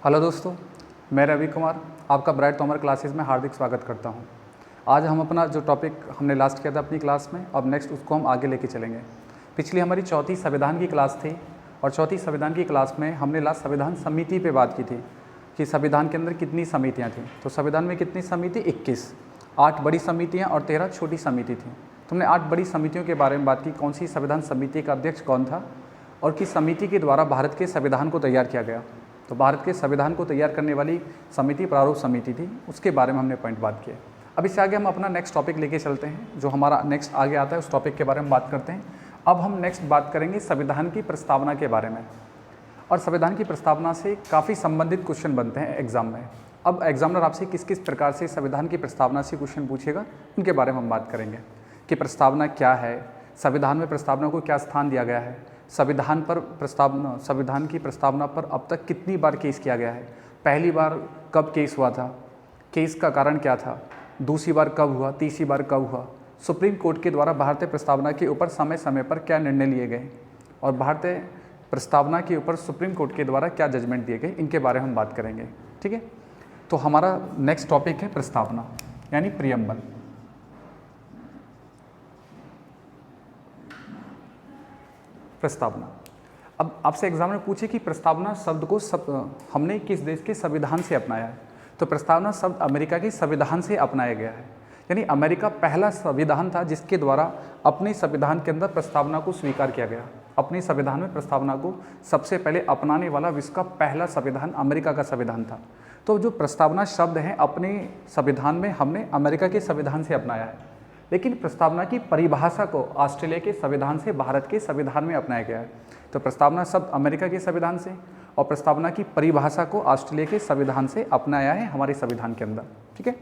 Hello दोस्तों, मैं रवि कुमार आपका ब्राइट तोमर क्लासेस में हार्दिक स्वागत करता हूं। आज हम अपना जो टॉपिक हमने लास्ट किया था अपनी क्लास में, अब नेक्स्ट उसको हम आगे लेके चलेंगे। पिछली हमारी चौथी संविधान की क्लास थी और चौथी संविधान की क्लास में हमने लास्ट संविधान समिति पे बात की थी कि संविधान के अंदर कितनी समितियाँ थीं। तो संविधान में कितनी समिति? 21, 8 बड़ी समितियाँ और 13 छोटी समिति थी। तुमने 8 बड़ी समितियों के बारे में बात की, कौन सी संविधान समिति का अध्यक्ष कौन था और किस समिति के द्वारा भारत के संविधान को तैयार किया गया। तो भारत के संविधान को तैयार करने वाली समिति प्रारूप समिति थी, उसके बारे में हमने पॉइंट बात किया। अब इससे आगे हम अपना नेक्स्ट टॉपिक लेके चलते हैं, जो हमारा नेक्स्ट आगे आता है उस टॉपिक के बारे में बात करते हैं। अब हम नेक्स्ट बात करेंगे संविधान की प्रस्तावना के बारे में, और संविधान की प्रस्तावना से काफ़ी संबंधित क्वेश्चन बनते हैं एग्जाम में। अब एग्जामिनर आपसे किस किस प्रकार से संविधान की प्रस्तावना से क्वेश्चन पूछेगा, उनके बारे में हम बात करेंगे कि प्रस्तावना क्या है, संविधान में प्रस्तावना को क्या स्थान दिया गया है, संविधान की प्रस्तावना पर अब तक कितनी बार केस किया गया है, पहली बार कब केस हुआ था, केस का कारण क्या था, दूसरी बार कब हुआ, तीसरी बार कब हुआ, सुप्रीम कोर्ट के द्वारा भारतीय प्रस्तावना के ऊपर समय समय पर क्या निर्णय लिए गए और भारतीय प्रस्तावना के ऊपर सुप्रीम कोर्ट के द्वारा क्या जजमेंट दिए गए, इनके बारे में हम बात करेंगे। ठीक है, तो हमारा नेक्स्ट टॉपिक है प्रस्तावना यानी प्रियम्बल। प्रस्तावना। अब आपसे एग्जाम में पूछे कि प्रस्तावना शब्द को हमने किस देश के संविधान से अपनाया है, तो प्रस्तावना शब्द अमेरिका के संविधान से अपनाया गया है। यानी अमेरिका पहला संविधान था जिसके द्वारा अपने संविधान के अंदर प्रस्तावना को स्वीकार किया गया। अपने संविधान में प्रस्तावना को सबसे पहले अपनाने वाला विश्व का पहला संविधान अमेरिका का संविधान था। तो जो प्रस्तावना शब्द है अपने संविधान में हमने अमेरिका के संविधान से अपनाया है, लेकिन प्रस्तावना की परिभाषा को ऑस्ट्रेलिया के संविधान से भारत के संविधान में अपनाया गया है। तो प्रस्तावना शब्द अमेरिका के संविधान से और प्रस्तावना की परिभाषा को ऑस्ट्रेलिया के संविधान से अपनाया है हमारे संविधान के अंदर। ठीक है,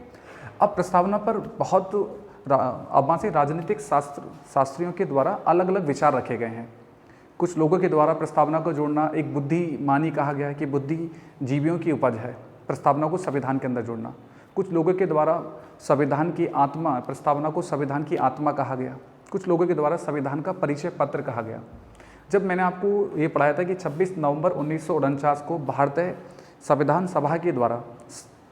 अब प्रस्तावना पर बहुत अब वहाँ से राजनीतिक शास्त्रियों के द्वारा अलग अलग विचार रखे गए हैं। कुछ लोगों के द्वारा प्रस्तावना को जोड़ना एक बुद्धिमानी कहा गया है कि बुद्धिजीवियों की उपज है प्रस्तावना को संविधान के अंदर जोड़ना। कुछ लोगों के द्वारा संविधान की आत्मा, प्रस्तावना को संविधान की आत्मा कहा गया। कुछ लोगों के द्वारा संविधान का परिचय पत्र कहा गया। जब मैंने आपको ये पढ़ाया था कि 26 नवंबर 1949 को भारतीय संविधान सभा के द्वारा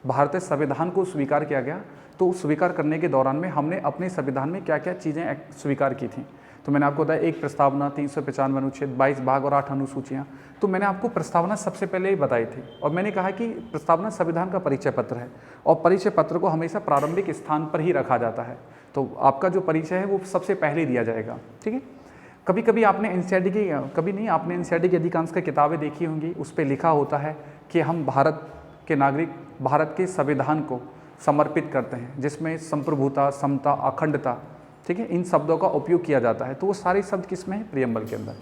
भारतीय संविधान को स्वीकार किया गया, तो स्वीकार करने के दौरान में हमने अपने संविधान में क्या क्या चीज़ें स्वीकार की थी। तो मैंने आपको बताया 1 प्रस्तावना, 395 अनुच्छेद, 22 भाग और 8 अनुसूचियाँ। तो मैंने आपको प्रस्तावना सबसे पहले ही बताई थी और मैंने कहा कि प्रस्तावना संविधान का परिचय पत्र है और परिचय पत्र को हमेशा प्रारंभिक स्थान पर ही रखा जाता है। तो आपका जो परिचय है वो सबसे पहले दिया जाएगा। ठीक है, कभी कभी आपने एनसीईआरटी की आपने एनसीईआरटी की अधिकांश की किताबें देखी होंगी, उस पर लिखा होता है कि हम भारत के नागरिक भारत के संविधान को समर्पित करते हैं, जिसमें संप्रभुता, समता, अखंडता, ठीक है, इन शब्दों का उपयोग किया जाता है। तो वो सारे शब्द किस में है? प्रियम्बल के अंदर।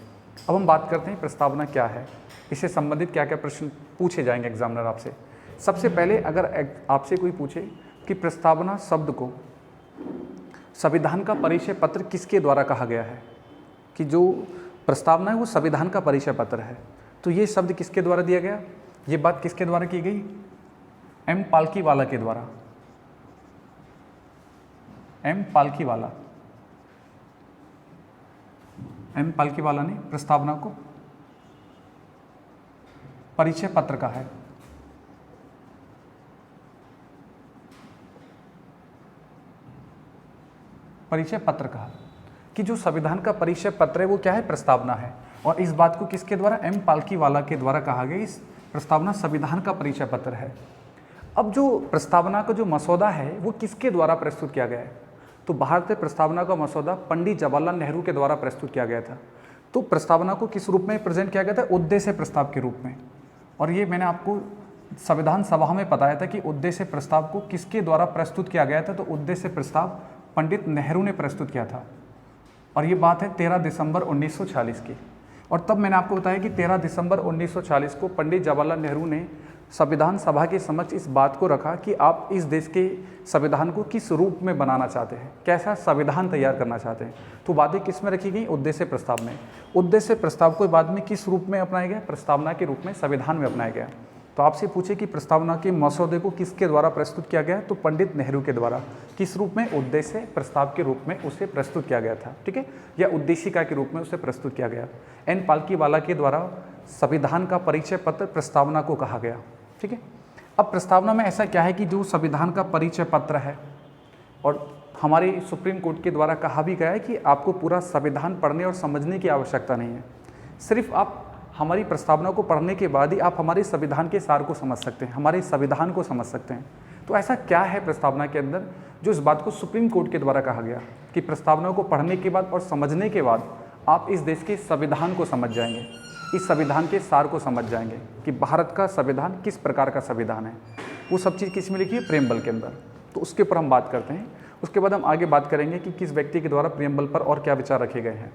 अब हम बात करते हैं प्रस्तावना क्या है, इससे संबंधित क्या क्या प्रश्न पूछे जाएंगे एग्जामिनर आपसे। सबसे पहले अगर आपसे कोई पूछे कि प्रस्तावना शब्द को संविधान का परिचय पत्र किसके द्वारा कहा गया है, कि जो प्रस्तावना है वो संविधान का परिचय पत्र है, तो ये शब्द किसके द्वारा दिया गया, ये बात किसके द्वारा की गई? एम पालकीवाला के द्वारा। एम पालकीवाला ने प्रस्तावना को परिचय पत्र कहा है। परिचय पत्र कहा कि जो संविधान का परिचय पत्र है वो क्या है? प्रस्तावना है। और इस बात को किसके द्वारा? एम पालकीवाला के द्वारा कहा गया। इस प्रस्तावना संविधान का परिचय पत्र है। अब जो प्रस्तावना का जो मसौदा है वो किसके द्वारा प्रस्तुत किया गया है? तो भारतीय प्रस्तावना का मसौदा पंडित जवाहरलाल नेहरू के द्वारा प्रस्तुत किया गया था। तो प्रस्तावना को किस रूप में प्रेजेंट किया गया था? उद्देश्य प्रस्ताव के रूप में। और ये मैंने आपको संविधान सभा में बताया था कि उद्देश्य प्रस्ताव को किसके द्वारा प्रस्तुत किया गया था, तो उद्देश्य प्रस्ताव पंडित नेहरू ने प्रस्तुत किया था। और ये बात है 13 दिसंबर 1940 की। और तब मैंने आपको बताया कि 13 दिसंबर 1940 को पंडित जवाहरलाल नेहरू ने संविधान सभा के समक्ष इस बात को रखा कि आप इस देश के संविधान को किस रूप में बनाना चाहते हैं, कैसा संविधान तैयार करना चाहते हैं। तो बातें किस में रखी गई? उद्देश्य प्रस्ताव में। उद्देश्य प्रस्ताव को बाद में किस रूप में अपनाया गया? प्रस्तावना के रूप में संविधान में अपनाया गया। तो आपसे पूछे कि प्रस्तावना के मसौदे को किसके द्वारा प्रस्तुत किया गया, तो पंडित नेहरू के द्वारा। किस रूप में? उद्देश्य प्रस्ताव के रूप में उसे प्रस्तुत किया गया था, ठीक है, या उद्देशिका के रूप में उसे प्रस्तुत किया गया। एन पालकीवाला के द्वारा संविधान का परिचय पत्र प्रस्तावना को कहा गया। ठीक है। अब प्रस्तावना में ऐसा क्या है कि जो संविधान का परिचय पत्र है, और हमारे सुप्रीम कोर्ट के द्वारा कहा भी गया है कि आपको पूरा संविधान पढ़ने और समझने की आवश्यकता नहीं है, सिर्फ आप हमारी प्रस्तावना को पढ़ने के बाद ही आप हमारे संविधान के सार को समझ सकते हैं, हमारे संविधान को समझ सकते हैं। तो ऐसा क्या है प्रस्तावना के अंदर जो इस बात को सुप्रीम कोर्ट के द्वारा कहा गया कि प्रस्तावना को पढ़ने के बाद और समझने के बाद आप इस देश के संविधान को समझ जाएंगे, इस संविधान के सार को समझ जाएंगे कि भारत का संविधान किस प्रकार का संविधान है। वो सब चीज़ किस में लिखी है? प्रेमबल के अंदर। तो उसके ऊपर हम बात करते हैं, उसके बाद हम आगे बात करेंगे कि किस व्यक्ति के द्वारा प्रेमबल पर और क्या विचार रखे गए हैं।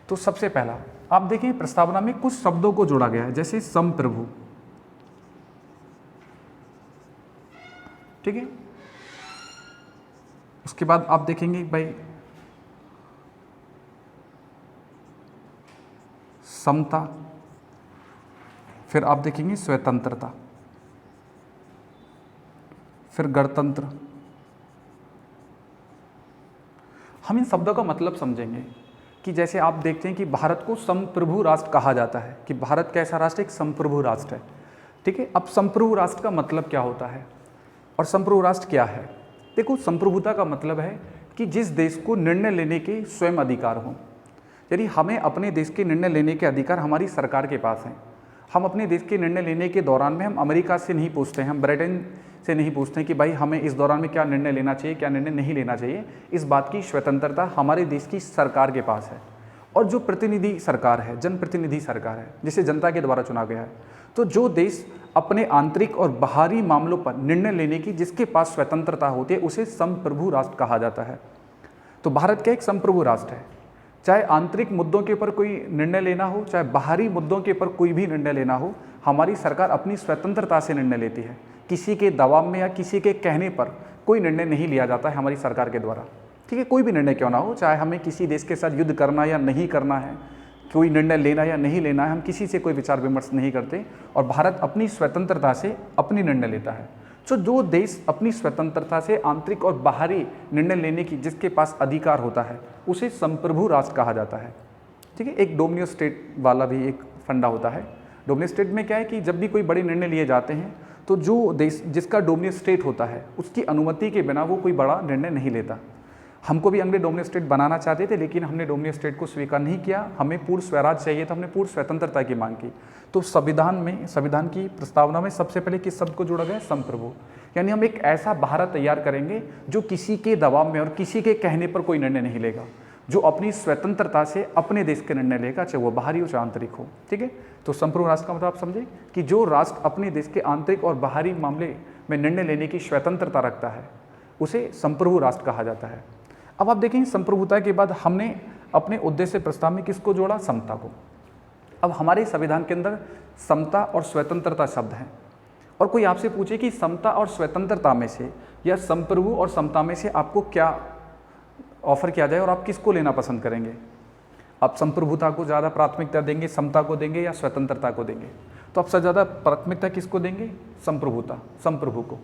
तो सबसे पहला आप देखें, प्रस्तावना में कुछ शब्दों को जोड़ा गया है, जैसे संप्रभु, ठीक है। उसके बाद आप देखेंगे भाई समता, फिर आप देखेंगे स्वतंत्रता, फिर गणतंत्र। हम इन शब्दों का मतलब समझेंगे कि जैसे आप देखते हैं कि भारत को संप्रभु राष्ट्र कहा जाता है, कि भारत कैसा राष्ट्र? एक संप्रभु राष्ट्र है, ठीक है। अब संप्रभु राष्ट्र का मतलब क्या होता है और संप्रभु राष्ट्र क्या है? देखो, संप्रभुता का मतलब है कि जिस देश को निर्णय लेने के स्वयं अधिकार हों, यानी हमें अपने देश के निर्णय लेने के अधिकार हमारी सरकार के पास हैं। हम अपने देश के निर्णय लेने के दौरान में हम अमेरिका से नहीं पूछते हैं, हम ब्रिटेन से नहीं पूछते हैं कि भाई हमें इस दौरान में क्या निर्णय लेना चाहिए, क्या निर्णय नहीं लेना चाहिए। इस बात की स्वतंत्रता हमारे देश की सरकार के पास है। और जो प्रतिनिधि सरकार है, जनप्रतिनिधि सरकार है, जिसे जनता के द्वारा चुना गया है, तो जो देश अपने आंतरिक और बाहरी मामलों पर निर्णय लेने की जिसके पास स्वतंत्रता होती है, उसे संप्रभु राष्ट्र कहा जाता है। तो भारत क्या एक संप्रभु राष्ट्र है। चाहे आंतरिक मुद्दों के ऊपर कोई निर्णय लेना हो, चाहे बाहरी मुद्दों के ऊपर कोई भी निर्णय लेना हो, हमारी सरकार अपनी स्वतंत्रता से निर्णय लेती है। किसी के दबाव में या किसी के कहने पर कोई निर्णय नहीं लिया जाता है हमारी सरकार के द्वारा, ठीक है। कोई भी निर्णय क्यों ना हो, चाहे हमें किसी देश के साथ युद्ध करना या नहीं करना है, कोई निर्णय लेना या नहीं लेना है, हम किसी से कोई विचार विमर्श नहीं करते और भारत अपनी स्वतंत्रता से अपनी निर्णय लेता है। तो जो देश अपनी स्वतंत्रता से आंतरिक और बाहरी निर्णय लेने की जिसके पास अधिकार होता है, उसे संप्रभु राष्ट्र कहा जाता है, ठीक है। एक डोमिनियन स्टेट वाला भी एक फंडा होता है। डोमिनियन स्टेट में क्या है कि जब भी कोई बड़े निर्णय लिए जाते हैं तो जो देश जिसका डोमिनियन स्टेट होता है उसकी अनुमति के बिना वो कोई बड़ा निर्णय नहीं लेता। हमको भी अंग्रेज डोमिनियन स्टेट बनाना चाहते थे, लेकिन हमने डोमिनियन स्टेट को स्वीकार नहीं किया। हमें पूर्ण स्वराज चाहिए, तो हमने पूर्ण स्वतंत्रता की मांग की। तो संविधान की प्रस्तावना में सबसे पहले किस शब्द को जोड़ा गया? संप्रभु। यानी हम एक ऐसा भारत तैयार करेंगे जो किसी के दबाव में और किसी के कहने पर कोई निर्णय नहीं लेगा, जो अपनी स्वतंत्रता से अपने देश के निर्णय लेगा, चाहे वो बाहरी हो चाहे आंतरिक हो, ठीक है। तो संप्रभु राष्ट्र का मतलब आप समझे कि जो राष्ट्र अपने देश के आंतरिक और बाहरी मामले में निर्णय लेने की स्वतंत्रता रखता है, उसे संप्रभु राष्ट्र कहा जाता है। अब आप देखेंगे संप्रभुता के बाद हमने अपने उद्देश्य प्रस्ताव में किसको जोड़ा? समता को। अब हमारे संविधान के अंदर समता और स्वतंत्रता शब्द हैं, और कोई आपसे पूछे कि समता और स्वतंत्रता में से या संप्रभु और समता में से आपको क्या ऑफर किया जाए और आप किसको लेना पसंद करेंगे? आप संप्रभुता को ज़्यादा प्राथमिकता देंगे, समता को देंगे या स्वतंत्रता को देंगे? तो आप सबसे ज़्यादा प्राथमिकता किसको देंगे? संप्रभु को।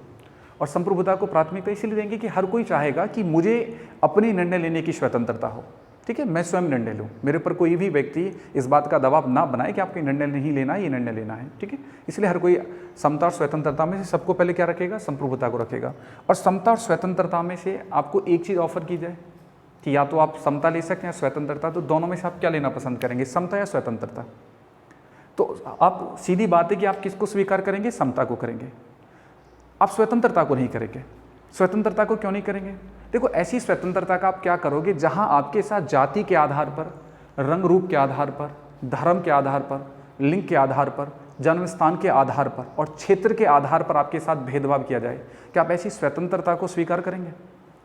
और संप्रभुता को प्राथमिकता इसलिए देंगे कि हर कोई चाहेगा कि मुझे अपने निर्णय लेने की स्वतंत्रता हो, ठीक है। मैं स्वयं निर्णय लूँ, मेरे ऊपर कोई भी व्यक्ति इस बात का दबाव ना बनाए कि आपको निर्णय नहीं लेना है, ये निर्णय लेना है, ठीक है। इसलिए हर कोई समता और स्वतंत्रता में से सबको पहले क्या रखेगा? संप्रभुता को रखेगा। और समता और स्वतंत्रता में से आपको एक चीज़ ऑफर की जाए कि या तो आप समता ले सकते हैं या स्वतंत्रता, तो दोनों में से आप क्या लेना पसंद करेंगे? समता या स्वतंत्रता? तो आप सीधी बात है कि आप किसको स्वीकार करेंगे? समता को करेंगे। आप स्वतंत्रता को नहीं करेंगे। स्वतंत्रता को क्यों नहीं करेंगे? देखो, ऐसी स्वतंत्रता का आप क्या करोगे जहां आपके साथ जाति के आधार पर, रंग रूप के आधार पर, धर्म के आधार पर, लिंग के आधार पर, जन्म स्थान के आधार पर और क्षेत्र के आधार पर आपके साथ भेदभाव किया जाए। क्या आप ऐसी स्वतंत्रता को स्वीकार करेंगे?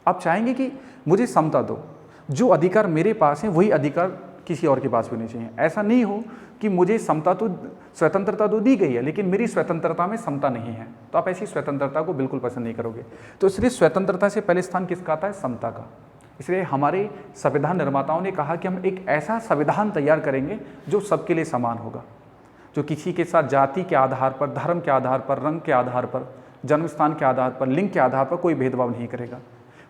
आप चाहेंगे कि मुझे समता दो, जो अधिकार मेरे पास हैं वही अधिकार किसी और के पास भी नहीं चाहिए। ऐसा नहीं हो कि मुझे समता तो स्वतंत्रता तो दी गई है लेकिन मेरी स्वतंत्रता में समता नहीं है, तो आप ऐसी स्वतंत्रता को बिल्कुल पसंद नहीं करोगे। तो इसलिए स्वतंत्रता से पहले स्थान किसका आता है? समता का। इसलिए हमारे संविधान निर्माताओं ने कहा कि हम एक ऐसा संविधान तैयार करेंगे जो सबके लिए समान होगा, जो किसी के साथ जाति के आधार पर, धर्म के आधार पर, रंग के आधार पर, जन्म स्थान के आधार पर, लिंग के आधार पर कोई भेदभाव नहीं करेगा।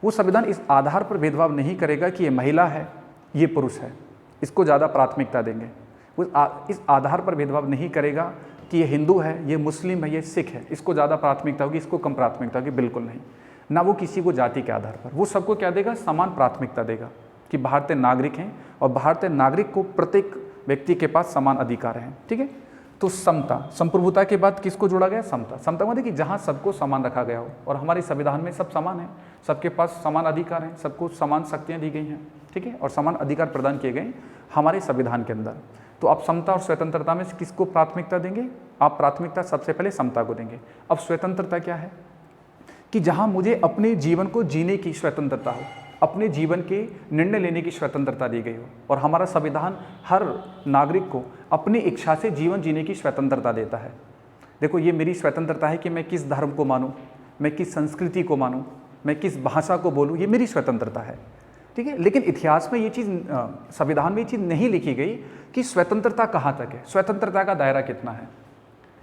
वो संविधान इस आधार पर भेदभाव नहीं करेगा कि ये महिला है, ये पुरुष है, इसको ज़्यादा प्राथमिकता देंगे। वो इस आधार पर भेदभाव नहीं करेगा कि ये हिंदू है, ये मुस्लिम है, ये सिख है, इसको ज़्यादा प्राथमिकता होगी, इसको कम प्राथमिकता होगी, बिल्कुल नहीं। ना वो किसी को जाति के आधार पर, वो सबको क्या देगा, समान प्राथमिकता देगा कि भारतीय नागरिक हैं और भारतीय नागरिक को प्रत्येक व्यक्ति के पास समान अधिकार हैं। ठीक है, तो समता, संप्रभुता के बाद किसको जोड़ा गया, समता। समता मतलब कि जहाँ सबको समान रखा गया हो, और हमारे संविधान में सब समान है, सबके पास समान अधिकार हैं, सबको समान शक्तियाँ दी गई हैं। ठीक है, और समान अधिकार प्रदान किए गए हमारे संविधान के अंदर। तो आप समता और स्वतंत्रता में किसको प्राथमिकता देंगे, आप प्राथमिकता सबसे पहले समता को देंगे। अब स्वतंत्रता क्या है कि जहाँ मुझे अपने जीवन को जीने की स्वतंत्रता हो, अपने जीवन के निर्णय लेने की स्वतंत्रता दी गई हो, और हमारा संविधान हर नागरिक को अपनी इच्छा से जीवन जीने की स्वतंत्रता देता है। देखो, ये मेरी स्वतंत्रता है कि मैं किस धर्म को मानूं, मैं किस संस्कृति को मानूं, मैं किस भाषा को बोलूं, ये मेरी स्वतंत्रता है। ठीक है, लेकिन इतिहास में ये चीज़, संविधान में ये चीज़ नहीं लिखी गई कि स्वतंत्रता कहाँ तक है, स्वतंत्रता का दायरा कितना है।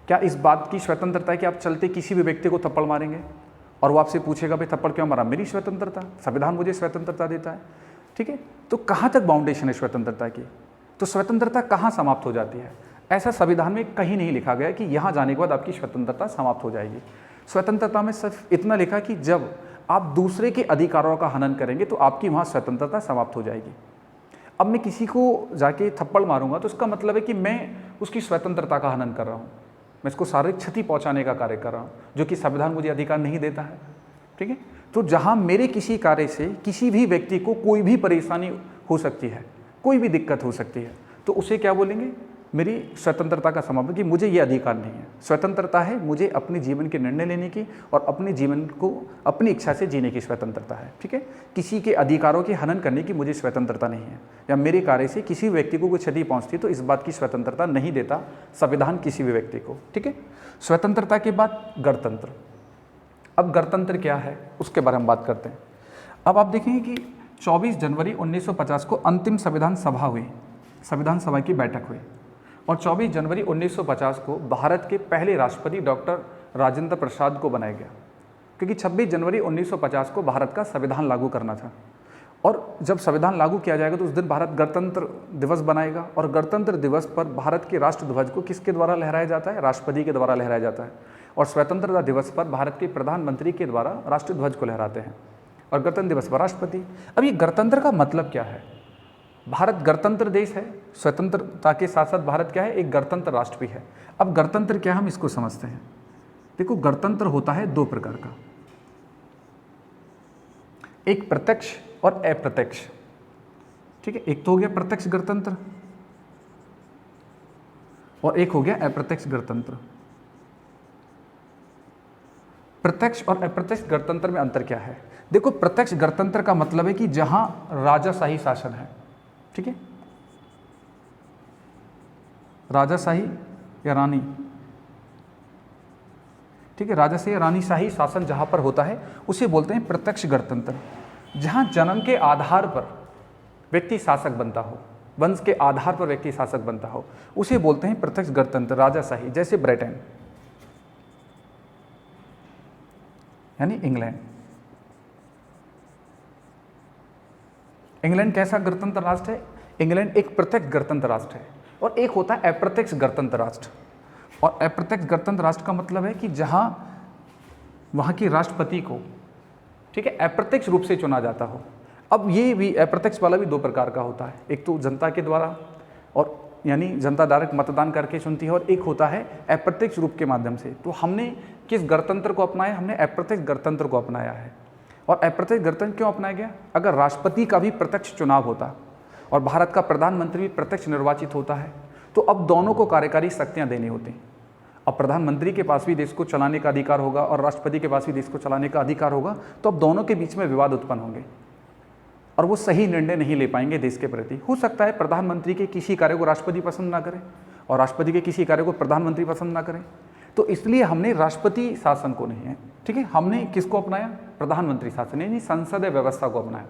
क्या इस बात की स्वतंत्रता है कि आप चलते किसी भी व्यक्ति को थप्पड़ मारेंगे और वो आपसे पूछेगा भाई थप्पड़ क्यों मारा, मेरी स्वतंत्रता, संविधान मुझे स्वतंत्रता देता है। ठीक है, तो कहाँ तक बाउंडेशन है स्वतंत्रता की, तो स्वतंत्रता कहाँ समाप्त हो जाती है, ऐसा संविधान में कहीं नहीं लिखा गया कि यहाँ जाने के बाद आपकी स्वतंत्रता समाप्त हो जाएगी। स्वतंत्रता में सिर्फ इतना लिखा कि जब आप दूसरे के अधिकारों का हनन करेंगे तो आपकी वहाँ स्वतंत्रता समाप्त हो जाएगी। अब मैं किसी को जाके थप्पड़ मारूंगा तो इसका मतलब है कि मैं उसकी स्वतंत्रता का हनन कर रहा हूँ, मैं इसको शारीरिक क्षति पहुँचाने का कार्य कर रहा हूँ, जो कि संविधान मुझे अधिकार नहीं देता है। ठीक है, तो जहाँ मेरे किसी कार्य से किसी भी व्यक्ति को कोई भी परेशानी हो सकती है, कोई भी दिक्कत हो सकती है, तो उसे क्या बोलेंगे, मेरी स्वतंत्रता का समापन, कि मुझे ये अधिकार नहीं है। स्वतंत्रता है मुझे अपने जीवन के निर्णय लेने की और अपने जीवन को अपनी इच्छा से जीने की स्वतंत्रता है। ठीक है, किसी के अधिकारों के हनन करने की मुझे स्वतंत्रता नहीं है, या मेरे कार्य से किसी व्यक्ति को कोई क्षति पहुंचती तो इस बात की स्वतंत्रता नहीं देता संविधान किसी भी व्यक्ति को। ठीक है, स्वतंत्रता के बाद गणतंत्र। अब गणतंत्र क्या है उसके बारे में बात करते हैं। अब आप देखेंगे कि 24 जनवरी 1950 को अंतिम संविधान सभा हुई, संविधान सभा की बैठक हुई, और 24 जनवरी 1950 को भारत के पहले राष्ट्रपति डॉक्टर राजेंद्र प्रसाद को बनाया गया, क्योंकि 26 जनवरी 1950 को भारत का संविधान लागू करना था। और जब संविधान लागू किया जाएगा तो उस दिन भारत गणतंत्र दिवस बनाएगा, और गणतंत्र दिवस पर भारत के राष्ट्र ध्वज को किसके द्वारा लहराया जाता है, राष्ट्रपति के द्वारा लहराया जाता है। और स्वतंत्रता दिवस पर भारत के प्रधानमंत्री के द्वारा राष्ट्र ध्वज को लहराते हैं, और गणतंत्र दिवस पर राष्ट्रपति। अब ये गणतंत्र का मतलब क्या है, भारत गणतंत्र देश है, स्वतंत्रता के साथ साथ भारत क्या है, एक गणतंत्र राष्ट्र भी है। अब गणतंत्र क्या, हम इसको समझते हैं। देखो, गणतंत्र होता है दो प्रकार का, एक प्रत्यक्ष और अप्रत्यक्ष। ठीक है, एक तो हो गया प्रत्यक्ष गणतंत्र और एक हो गया अप्रत्यक्ष गणतंत्र। प्रत्यक्ष और अप्रत्यक्ष गणतंत्र में अंतर क्या है, देखो, प्रत्यक्ष गणतंत्र का मतलब है कि जहां राजाशाही शासन है। ठीक है, राजाशाही या रानी, ठीक है, राजाशाही या रानीशाही शासन जहां पर होता है उसे बोलते हैं प्रत्यक्ष गणतंत्र। जहां जन्म के आधार पर व्यक्ति शासक बनता हो, वंश के आधार पर व्यक्ति शासक बनता हो, उसे बोलते हैं प्रत्यक्ष गणतंत्र, राजाशाही। जैसे ब्रिटेन यानी इंग्लैंड। इंग्लैंड कैसा गणतंत्र राष्ट्र है, इंग्लैंड एक प्रत्यक्ष गणतंत्र राष्ट्र है, और एक होता है अप्रत्यक्ष गणतंत्र राष्ट्र। और अप्रत्यक्ष गणतंत्र राष्ट्र का मतलब है कि जहां वहां के राष्ट्रपति को, ठीक है, अप्रत्यक्ष रूप से चुना जाता हो। अब ये भी अप्रत्यक्ष वाला भी दो प्रकार का होता है, एक तो जनता के द्वारा, और यानी जनता डायरेक्ट मतदान करके चुनती है, और एक होता है अप्रत्यक्ष रूप के माध्यम से। तो हमने किस गणतंत्र को अपनाया, हमने अप्रत्यक्ष गणतंत्र को अपनाया है। और अप्रत्यक्ष गणतंत्र क्यों अपनाया गया, अगर राष्ट्रपति का भी प्रत्यक्ष चुनाव होता और भारत का प्रधानमंत्री भी प्रत्यक्ष निर्वाचित होता है, तो अब दोनों को कार्यकारी शक्तियाँ देनी होती। अब प्रधानमंत्री के पास भी देश को चलाने का अधिकार होगा और राष्ट्रपति के पास भी देश को चलाने का अधिकार होगा, तो अब दोनों के बीच में विवाद उत्पन्न होंगे और वो सही निर्णय नहीं ले पाएंगे देश के प्रति। हो सकता है प्रधानमंत्री के किसी कार्य को राष्ट्रपति पसंद ना करे और राष्ट्रपति के किसी कार्य को प्रधानमंत्री पसंद ना करे, तो इसलिए हमने राष्ट्रपति शासन को नहीं है, ठीक है, हमने किसको अपनाया, प्रधानमंत्री शासन यानी संसदीय व्यवस्था को अपनाया।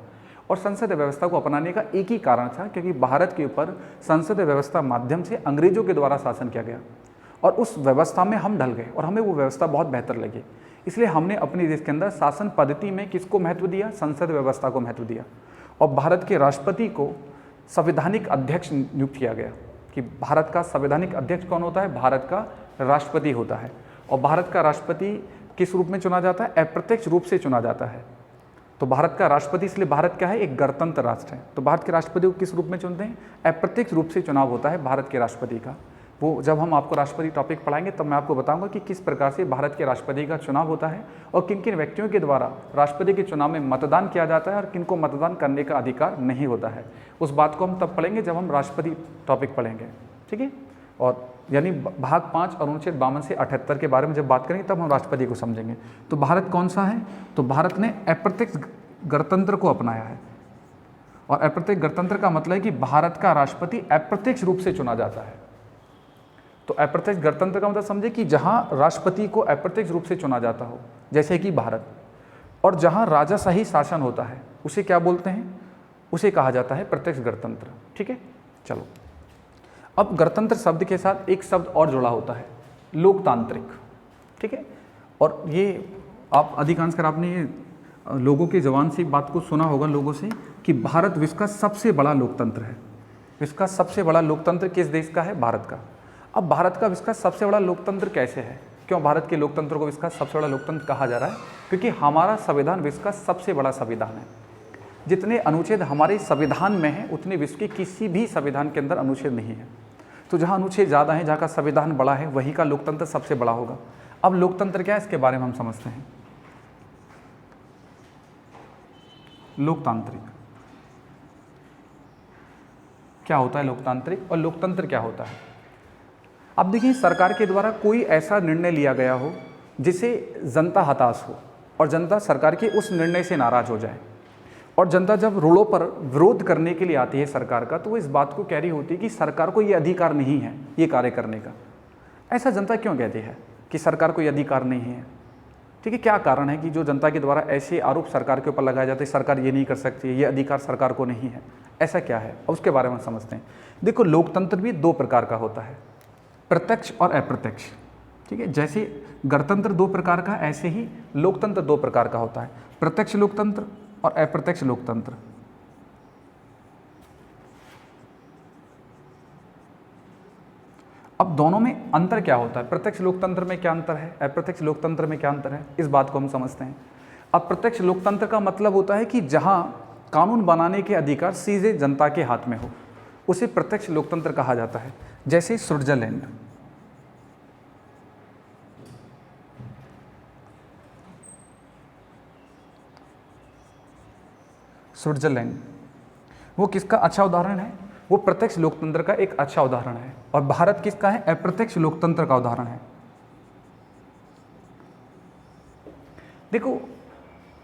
और संसदीय व्यवस्था को अपनाने का एक ही कारण था, क्योंकि भारत के ऊपर संसदीय व्यवस्था माध्यम से अंग्रेजों के द्वारा शासन किया गया और उस व्यवस्था में हम ढल गए और हमें वो व्यवस्था बहुत बेहतर लगी। इसलिए हमने अपने देश के अंदर शासन पद्धति में किसको महत्व दिया, संसदीय व्यवस्था को महत्व दिया। और भारत के राष्ट्रपति को संवैधानिक अध्यक्ष नियुक्त किया गया कि भारत का संवैधानिक अध्यक्ष कौन होता है, भारत का राष्ट्रपति होता है। और भारत का राष्ट्रपति किस रूप में चुना जाता है? अप्रत्यक्ष रूप से चुना जाता है। तो भारत का राष्ट्रपति, इसलिए भारत क्या है? एक गणतंत्र राष्ट्र है। तो भारत के राष्ट्रपति को किस रूप में चुनते हैं? अप्रत्यक्ष रूप से चुनाव होता है भारत के राष्ट्रपति का। वो जब हम आपको राष्ट्रपति टॉपिक पढ़ाएंगे तब मैं आपको बताऊंगा कि किस प्रकार से भारत के राष्ट्रपति का चुनाव होता है और किन किन व्यक्तियों के द्वारा राष्ट्रपति के चुनाव में मतदान किया जाता है और किन को मतदान करने का अधिकार नहीं होता है। उस बात को हम तब पढ़ेंगे जब हम राष्ट्रपति टॉपिक पढ़ेंगे, ठीक है। और यानी भाग 5 और अनुच्छेद 52 से 78 के बारे में जब बात करेंगे तब हम राष्ट्रपति को समझेंगे। तो भारत कौन सा है? तो भारत ने अप्रत्यक्ष गणतंत्र को अपनाया है। और अप्रत्यक्ष गणतंत्र का मतलब है कि भारत का राष्ट्रपति अप्रत्यक्ष रूप से चुना जाता है। तो अप्रत्यक्ष गणतंत्र का मतलब समझे कि जहां राष्ट्रपति को अप्रत्यक्ष रूप से चुना जाता हो, जैसे कि भारत, और जहां राजाशाही शासन होता है उसे क्या बोलते हैं? उसे कहा जाता है प्रत्यक्ष गणतंत्र, ठीक है। चलो, अब गणतंत्र शब्द के साथ एक शब्द और जुड़ा होता है, लोकतांत्रिक, ठीक है। और ये आप अधिकांशकर आपने ये लोगों के जबान से बात को सुना होगा लोगों से कि भारत विश्व का सबसे बड़ा लोकतंत्र है। विश्व का सबसे बड़ा लोकतंत्र किस देश का है? भारत का। अब भारत का विश्व का सबसे बड़ा लोकतंत्र कैसे है? क्यों भारत के लोकतंत्र को विश्व का सबसे बड़ा लोकतंत्र कहा जा रहा है? क्योंकि हमारा संविधान विश्व का सबसे बड़ा संविधान है। जितने अनुच्छेद हमारे संविधान में हैं उतने विश्व के किसी भी संविधान के अंदर अनुच्छेद नहीं है। तो जहाँ अनुच्छेद ज़्यादा है, जहाँ का संविधान बड़ा है, वहीं का लोकतंत्र सबसे बड़ा होगा। अब लोकतंत्र क्या है इसके बारे में हम समझते हैं। लोकतांत्रिक क्या होता है? लोकतांत्रिक और लोकतंत्र क्या होता है? अब देखिए, सरकार के द्वारा कोई ऐसा निर्णय लिया गया हो जिसे जनता हताश हो और जनता सरकार के उस निर्णय से नाराज हो जाए, और जनता जब रोडों पर विरोध करने के लिए आती है सरकार का, तो वो इस बात को कह रही होती है कि सरकार को ये अधिकार नहीं है ये कार्य करने का। ऐसा जनता क्यों कहती है कि सरकार को ये अधिकार नहीं है? ठीक है, क्या कारण है कि जो जनता के द्वारा ऐसे आरोप सरकार के ऊपर लगाए जाते हैं, सरकार ये नहीं कर सकती, ये अधिकार सरकार को नहीं है, ऐसा क्या है? अब उसके बारे में समझते हैं। देखो, लोकतंत्र भी 2 प्रकार का होता है, प्रत्यक्ष और अप्रत्यक्ष, ठीक है। जैसे गणतंत्र 2 प्रकार का, ऐसे ही लोकतंत्र 2 प्रकार का होता है, प्रत्यक्ष लोकतंत्र और अप्रत्यक्ष लोकतंत्र। अब दोनों में अंतर क्या होता है? प्रत्यक्ष लोकतंत्र में क्या अंतर है, अप्रत्यक्ष लोकतंत्र में क्या अंतर है, इस बात को हम समझते हैं। अब प्रत्यक्ष लोकतंत्र का मतलब होता है कि जहां कानून बनाने के अधिकार सीधे जनता के हाथ में हो, उसे प्रत्यक्ष लोकतंत्र कहा जाता है। जैसे स्विट्जरलैंड, स्विट्जरलैंड वो किसका अच्छा उदाहरण है? वो प्रत्यक्ष लोकतंत्र का एक अच्छा उदाहरण है। और भारत किसका है? अप्रत्यक्ष लोकतंत्र का उदाहरण है। देखो,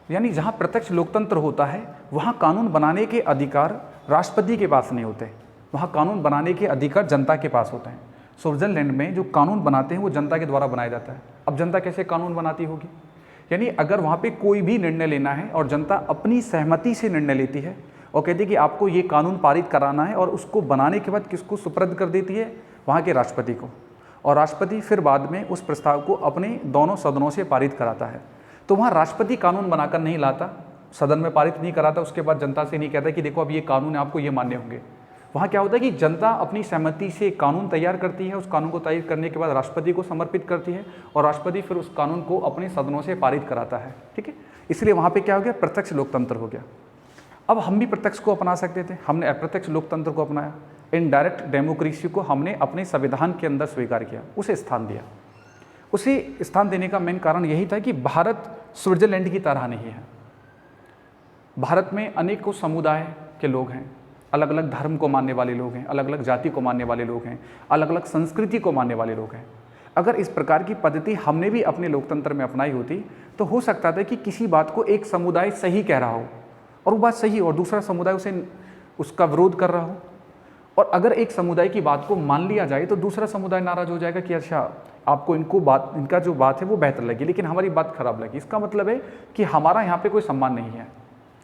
यानी जहां प्रत्यक्ष लोकतंत्र होता है वहां कानून बनाने के अधिकार राष्ट्रपति के पास नहीं होते, वहां कानून बनाने के अधिकार जनता के पास होते हैं। स्विट्जरलैंड में जो कानून बनाते हैं वो जनता के द्वारा बनाया जाता है। अब जनता कैसे कानून बनाती होगी? यानी अगर वहाँ पे कोई भी निर्णय लेना है और जनता अपनी सहमति से निर्णय लेती है और कहती है कि आपको ये कानून पारित कराना है, और उसको बनाने के बाद किसको सुपुर्द कर देती है? वहाँ के राष्ट्रपति को। और राष्ट्रपति फिर बाद में उस प्रस्ताव को अपने दोनों सदनों से पारित कराता है। तो वहाँ राष्ट्रपति कानून बनाकर नहीं लाता, सदन में पारित नहीं कराता, उसके बाद जनता से नहीं कहता कि देखो अब ये कानून है, आपको ये मान्य होंगे। वहाँ क्या होता है कि जनता अपनी सहमति से कानून तैयार करती है, उस कानून को तैयार करने के बाद राष्ट्रपति को समर्पित करती है और राष्ट्रपति फिर उस कानून को अपने सदनों से पारित कराता है, ठीक है। इसलिए वहाँ पे क्या हो गया? प्रत्यक्ष लोकतंत्र हो गया। अब हम भी प्रत्यक्ष को अपना सकते थे, हमने अप्रत्यक्ष लोकतंत्र को अपनाया। इनडायरेक्ट डेमोक्रेसी को हमने अपने संविधान के अंदर स्वीकार किया, उसे स्थान दिया। उसे स्थान देने का मेन कारण यही था कि भारत स्विट्जरलैंड की तरह नहीं है। भारत में अनेकों समुदाय के लोग हैं, अलग अलग धर्म को मानने वाले लोग हैं, अलग अलग जाति को मानने वाले लोग हैं, अलग अलग संस्कृति को मानने वाले लोग हैं। अगर इस प्रकार की पद्धति हमने भी अपने लोकतंत्र में अपनाई होती तो हो सकता था कि किसी बात को एक समुदाय सही कह रहा हो और वो बात सही और दूसरा समुदाय उसका विरोध कर रहा हो, और अगर एक समुदाय की बात को मान लिया जाए तो दूसरा समुदाय नाराज हो जाएगा कि अच्छा आपको इनका जो बात है वो बेहतर लगी लेकिन हमारी बात खराब लगी। इसका मतलब है कि हमारा यहाँ पे कोई सम्मान नहीं है,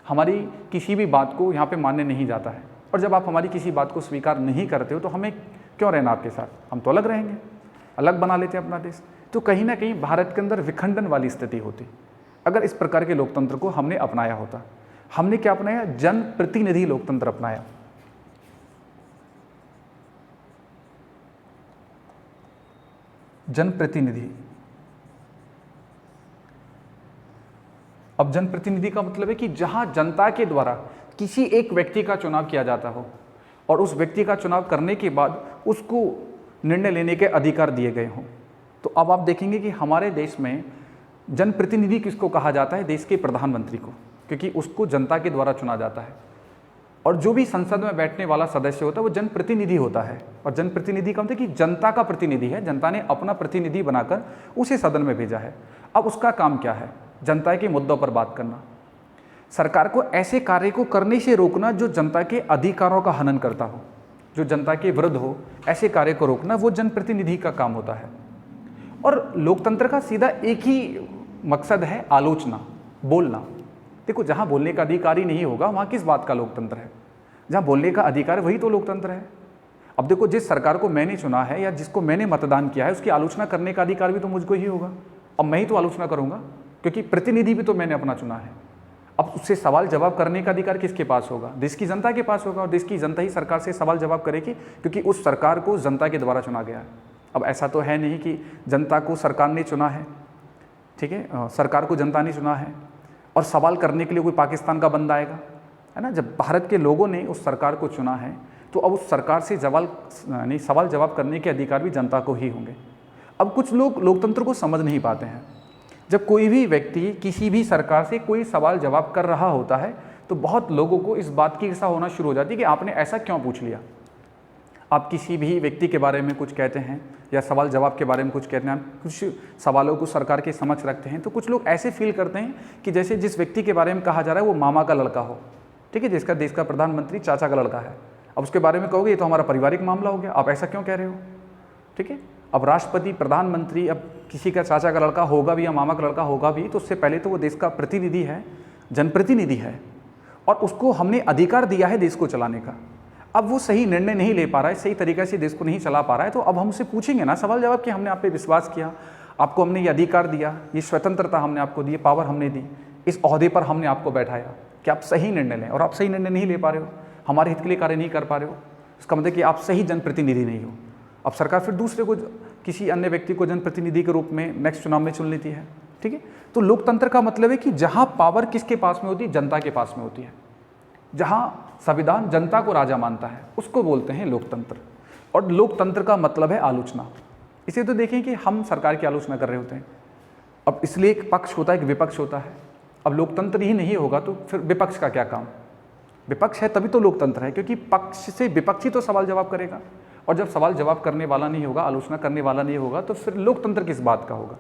हमारी किसी भी बात को यहाँ पे मानने नहीं जाता है। और जब आप हमारी किसी बात को स्वीकार नहीं करते हो तो हमें क्यों रहना आपके साथ, हम तो अलग रहेंगे, अलग बना लेते हैं अपना देश। तो कहीं ना कहीं भारत के अंदर विखंडन वाली स्थिति होती अगर इस प्रकार के लोकतंत्र को हमने अपनाया होता। हमने क्या अपनाया? जनप्रतिनिधि लोकतंत्र अपनाया। जनप्रतिनिधि। अब जनप्रतिनिधि का मतलब है कि जहां जनता के द्वारा किसी एक व्यक्ति का चुनाव किया जाता हो और उस व्यक्ति का चुनाव करने के बाद उसको निर्णय लेने के अधिकार दिए गए हों। तो अब आप देखेंगे कि हमारे देश में जनप्रतिनिधि किसको कहा जाता है? देश के प्रधानमंत्री को, क्योंकि उसको जनता के द्वारा चुना जाता है। और जो भी संसद में बैठने वाला सदस्य होता है वो जनप्रतिनिधि होता है। और जनप्रतिनिधि का मतलब कि जनता का प्रतिनिधि है, जनता ने अपना प्रतिनिधि बनाकर उसे सदन में भेजा है। अब उसका काम क्या है? जनता के मुद्दों पर बात करना, सरकार को ऐसे कार्य को करने से रोकना जो जनता के अधिकारों का हनन करता हो, जो जनता के विरुद्ध हो, ऐसे कार्य को रोकना वो जनप्रतिनिधि का काम होता है। और लोकतंत्र का सीधा एक ही मकसद है, आलोचना, बोलना। देखो, जहाँ बोलने का अधिकार ही नहीं होगा वहाँ किस बात का लोकतंत्र है? जहाँ बोलने का अधिकार वही तो लोकतंत्र है। अब देखो, जिस सरकार को मैंने चुना है या जिसको मैंने मतदान किया है उसकी आलोचना करने का अधिकार भी तो मुझको ही होगा। अब मैं ही तो आलोचना करूँगा, क्योंकि प्रतिनिधि भी तो मैंने अपना चुना है। अब उससे सवाल जवाब करने का अधिकार किसके पास होगा? देश की जनता के पास होगा। और देश की जनता ही सरकार से सवाल जवाब करेगी, क्योंकि उस सरकार को जनता के द्वारा चुना गया है। अब ऐसा तो है नहीं कि जनता को सरकार ने चुना है, ठीक है, सरकार को जनता ने चुना है और सवाल करने के लिए कोई पाकिस्तान का बंदा आएगा, है ना। जब भारत के लोगों ने उस सरकार को चुना है तो अब उस सरकार से सवाल जवाब करने के अधिकार भी जनता को ही होंगे। अब कुछ लोग लोकतंत्र को समझ नहीं पाते हैं। जब कोई भी व्यक्ति किसी भी सरकार से कोई सवाल जवाब कर रहा होता है तो बहुत लोगों को इस बात की ईर्ष्या होना शुरू हो जाती है कि आपने ऐसा क्यों पूछ लिया। आप किसी भी व्यक्ति के बारे में कुछ कहते हैं या सवाल जवाब के बारे में कुछ कहते हैं, आप कुछ सवालों को सरकार के समक्ष रखते हैं, तो कुछ लोग ऐसे फील करते हैं कि जैसे जिस व्यक्ति के बारे में कहा जा रहा है वो मामा का लड़का हो, ठीक है, जिसका देश का प्रधानमंत्री चाचा का लड़का है। अब उसके बारे में कहोगे ये तो हमारा पारिवारिक मामला हो गया, आप ऐसा क्यों कह रहे हो, ठीक है। अब राष्ट्रपति, प्रधानमंत्री अब किसी का चाचा का लड़का होगा भी या मामा का लड़का होगा भी, तो उससे पहले तो वो देश का प्रतिनिधि है, जनप्रतिनिधि है, और उसको हमने अधिकार दिया है देश को चलाने का। अब वो सही निर्णय नहीं ले पा रहा है, सही तरीके से देश को नहीं चला पा रहा है, तो अब हमसे पूछेंगे ना सवाल जवाब कि हमने आप पे विश्वास किया, आपको हमने ये अधिकार दिया, ये स्वतंत्रता हमने आपको दी, पावर हमने दी, इस ओहदे पर हमने आपको बैठाया कि आप सही निर्णय लें, और आप सही निर्णय नहीं ले पा रहे हो, हमारे हित के लिए कार्य नहीं कर पा रहे हो, इसका मतलब कि आप सही जनप्रतिनिधि नहीं हो। अब सरकार फिर दूसरे को, किसी अन्य व्यक्ति को जनप्रतिनिधि के रूप में नेक्स्ट चुनाव में चुन लेती है, ठीक है। तो लोकतंत्र का मतलब है कि जहाँ पावर किसके पास में होती है? जनता के पास में होती है। जहाँ संविधान जनता को राजा मानता है उसको बोलते हैं लोकतंत्र। और लोकतंत्र का मतलब है आलोचना। इसे तो देखें कि हम सरकार की आलोचना कर रहे होते हैं, अब इसलिए एक पक्ष होता है, एक विपक्ष होता है। अब लोकतंत्र ही नहीं होगा तो फिर विपक्ष का क्या काम? विपक्ष है तभी तो लोकतंत्र है, क्योंकि पक्ष से विपक्ष ही तो सवाल जवाब करेगा, और जब सवाल जवाब करने वाला नहीं होगा, आलोचना करने वाला नहीं होगा, तो फिर लोकतंत्र किस बात का होगा?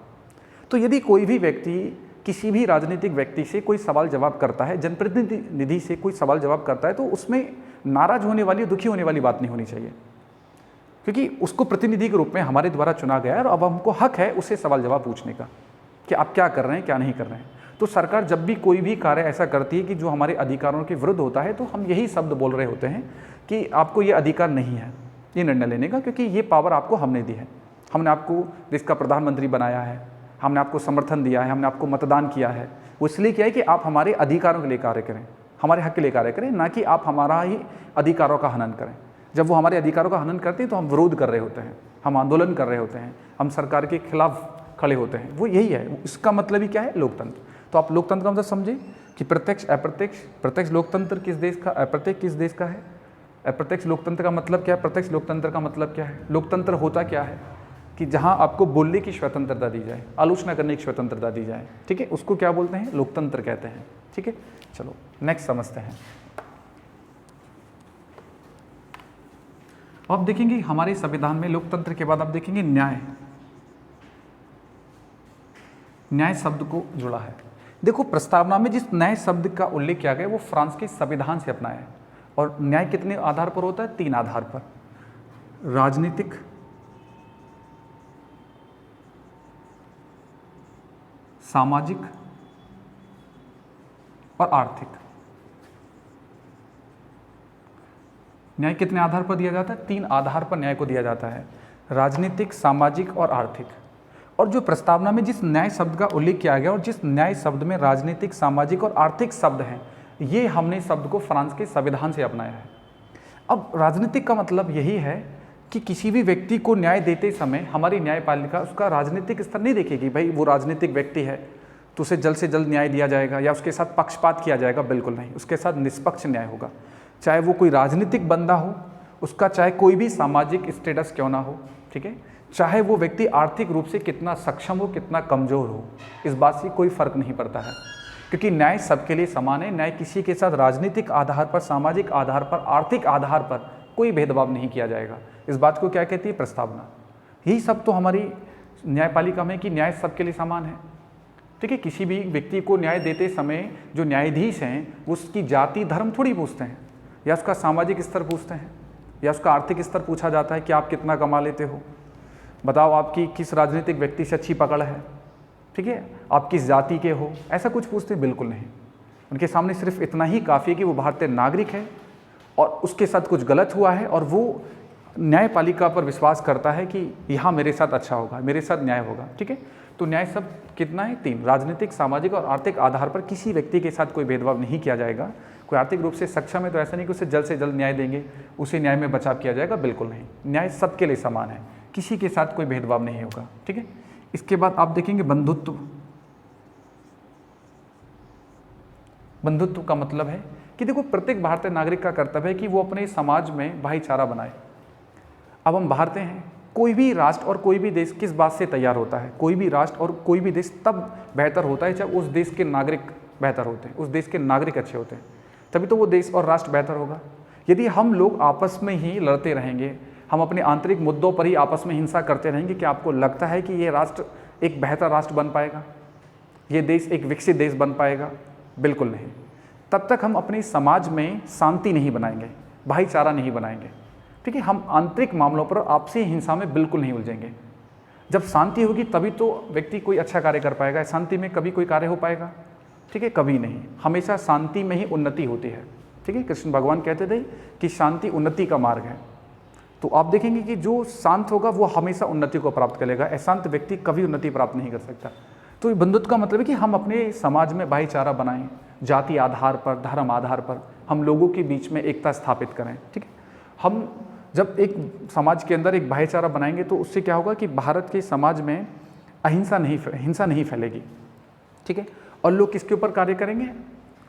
तो यदि कोई भी व्यक्ति किसी भी राजनीतिक व्यक्ति से कोई सवाल जवाब करता है, जनप्रतिनिधि से कोई सवाल जवाब करता है, तो उसमें नाराज होने वाली, दुखी होने वाली बात नहीं होनी चाहिए, क्योंकि उसको प्रतिनिधि के रूप में हमारे द्वारा चुना गया है और अब हमको हक है उससे सवाल जवाब पूछने का कि आप क्या कर रहे हैं, क्या नहीं कर रहे हैं। तो सरकार जब भी कोई भी कार्य ऐसा करती है कि जो हमारे अधिकारों के विरुद्ध होता है, तो हम यही शब्द बोल रहे होते हैं कि आपको ये अधिकार नहीं है ये निर्णय लेने का, क्योंकि ये पावर आपको हमने दी है। हमने आपको देश का प्रधानमंत्री बनाया है, हमने आपको समर्थन दिया है, हमने आपको मतदान किया है। वो इसलिए किया है कि आप हमारे अधिकारों के लिए कार्य करें, हमारे हक के लिए कार्य करें, ना कि आप हमारा ही अधिकारों का हनन करें। जब वो हमारे अधिकारों का हनन करते हैं तो हम विरोध कर रहे होते हैं, हम आंदोलन कर रहे होते हैं, हम सरकार के खिलाफ खड़े होते हैं। वो यही है, इसका मतलब ही क्या है? लोकतंत्र। तो आप लोकतंत्र का मतलब समझे कि प्रत्यक्ष अप्रत्यक्ष। प्रत्यक्ष लोकतंत्र किस देश का, अप्रत्यक्ष किस देश का है? अप्रत्यक्ष लोकतंत्र का मतलब क्या है? प्रत्यक्ष लोकतंत्र का मतलब क्या है? लोकतंत्र होता क्या है कि जहां आपको बोलने की स्वतंत्रता दी जाए, आलोचना करने की स्वतंत्रता दी जाए, ठीक है, उसको क्या बोलते हैं? लोकतंत्र कहते हैं, ठीक है। चलो नेक्स्ट समझते हैं। अब देखेंगे हमारे संविधान में लोकतंत्र के बाद आप देखेंगे न्याय। न्याय शब्द को जुड़ा है। देखो, प्रस्तावना में जिस न्याय शब्द का उल्लेख किया गया वो फ्रांस के संविधान से अपनाया है। और न्याय कितने आधार पर होता है? 3 आधार पर, राजनीतिक, सामाजिक और आर्थिक। न्याय कितने आधार पर दिया जाता है? 3 आधार पर न्याय को दिया जाता है, राजनीतिक, सामाजिक और आर्थिक। और जो प्रस्तावना में जिस न्याय शब्द का उल्लेख किया गया और जिस न्याय शब्द में राजनीतिक, सामाजिक और आर्थिक शब्द हैं, ये हमने शब्द को फ्रांस के संविधान से अपनाया है। अब राजनीतिक का मतलब यही है कि किसी भी व्यक्ति को न्याय देते समय हमारी न्यायपालिका उसका राजनीतिक स्तर नहीं देखेगी, भाई वो राजनीतिक व्यक्ति है तो उसे जल्द से जल्द न्याय दिया जाएगा या उसके साथ पक्षपात किया जाएगा, बिल्कुल नहीं। उसके साथ निष्पक्ष न्याय होगा, चाहे वो कोई राजनीतिक बंदा हो, उसका चाहे कोई भी सामाजिक स्टेटस क्यों ना हो, ठीक है, चाहे वो व्यक्ति आर्थिक रूप से कितना सक्षम हो, कितना कमज़ोर हो, इस बात से कोई फर्क नहीं पड़ता है, क्योंकि न्याय सबके लिए समान है। न्याय किसी के साथ राजनीतिक आधार पर, सामाजिक आधार पर, आर्थिक आधार पर कोई भेदभाव नहीं किया जाएगा। इस बात को क्या कहती है? प्रस्तावना। यही सब तो हमारी न्यायपालिका में कि न्याय सबके लिए समान है, ठीक है। किसी भी व्यक्ति को न्याय देते समय जो न्यायाधीश हैं वो उसकी जाति धर्म थोड़ी पूछते हैं, या उसका सामाजिक स्तर पूछते हैं, या उसका आर्थिक स्तर पूछा जाता है कि आप कितना कमा लेते हो, बताओ आपकी किस राजनीतिक व्यक्ति से अच्छी पकड़ है, ठीक है, आप किस जाति के हो, ऐसा कुछ पूछते बिल्कुल नहीं। उनके सामने सिर्फ इतना ही काफ़ी है कि वो भारतीय नागरिक है और उसके साथ कुछ गलत हुआ है और वो न्यायपालिका पर विश्वास करता है कि यहाँ मेरे साथ अच्छा होगा, मेरे साथ न्याय होगा, ठीक है। तो न्याय सब कितना है? 3, राजनीतिक, सामाजिक और आर्थिक आधार पर किसी व्यक्ति के साथ कोई भेदभाव नहीं किया जाएगा। कोई आर्थिक रूप से सक्षम है तो ऐसा नहीं कि उसे जल्द से जल्द न्याय देंगे, उसे न्याय में बचाव किया जाएगा, बिल्कुल नहीं। न्याय सबके लिए समान है, किसी के साथ कोई भेदभाव नहीं होगा, ठीक है। इसके बाद आप देखेंगे बंधुत्व। बंधुत्व का मतलब है कि देखो प्रत्येक भारतीय नागरिक का कर्तव्य है कि वो अपने समाज में भाईचारा बनाए। अब हम भारतीय हैं, कोई भी राष्ट्र और कोई भी देश किस बात से तैयार होता है? कोई भी राष्ट्र और कोई भी देश तब बेहतर होता है जब उस देश के नागरिक बेहतर होते हैं, उस देश के नागरिक अच्छे होते हैं, तभी तो वो देश और राष्ट्र बेहतर होगा। यदि हम लोग आपस में ही लड़ते रहेंगे, हम अपने आंतरिक मुद्दों पर ही आपस में हिंसा करते रहेंगे, क्या आपको लगता है कि ये राष्ट्र एक बेहतर राष्ट्र बन पाएगा? ये देश एक विकसित देश बन पाएगा? बिल्कुल नहीं। तब तक हम अपने समाज में शांति नहीं बनाएंगे, भाईचारा नहीं बनाएंगे, ठीक है। हम आंतरिक मामलों पर आपसी हिंसा में बिल्कुल नहीं उलझेंगे। जब शांति होगी तभी तो व्यक्ति कोई अच्छा कार्य कर पाएगा। शांति में कभी कोई कार्य हो पाएगा? ठीक है, कभी नहीं। हमेशा शांति में ही उन्नति होती है, ठीक है। कृष्ण भगवान कहते थे कि शांति उन्नति का मार्ग है। तो आप देखेंगे कि जो शांत होगा वो हमेशा उन्नति को प्राप्त करेगा, अशांत व्यक्ति कभी उन्नति प्राप्त नहीं कर सकता। तो ये बंधुत्व का मतलब है कि हम अपने समाज में भाईचारा बनाएं, जाति आधार पर, धर्म आधार पर हम लोगों के बीच में एकता स्थापित करें, ठीक है। हम जब एक समाज के अंदर एक भाईचारा बनाएंगे तो उससे क्या होगा कि भारत के समाज में हिंसा नहीं फैलेगी, ठीक है। और लोग किसके ऊपर कार्य करेंगे?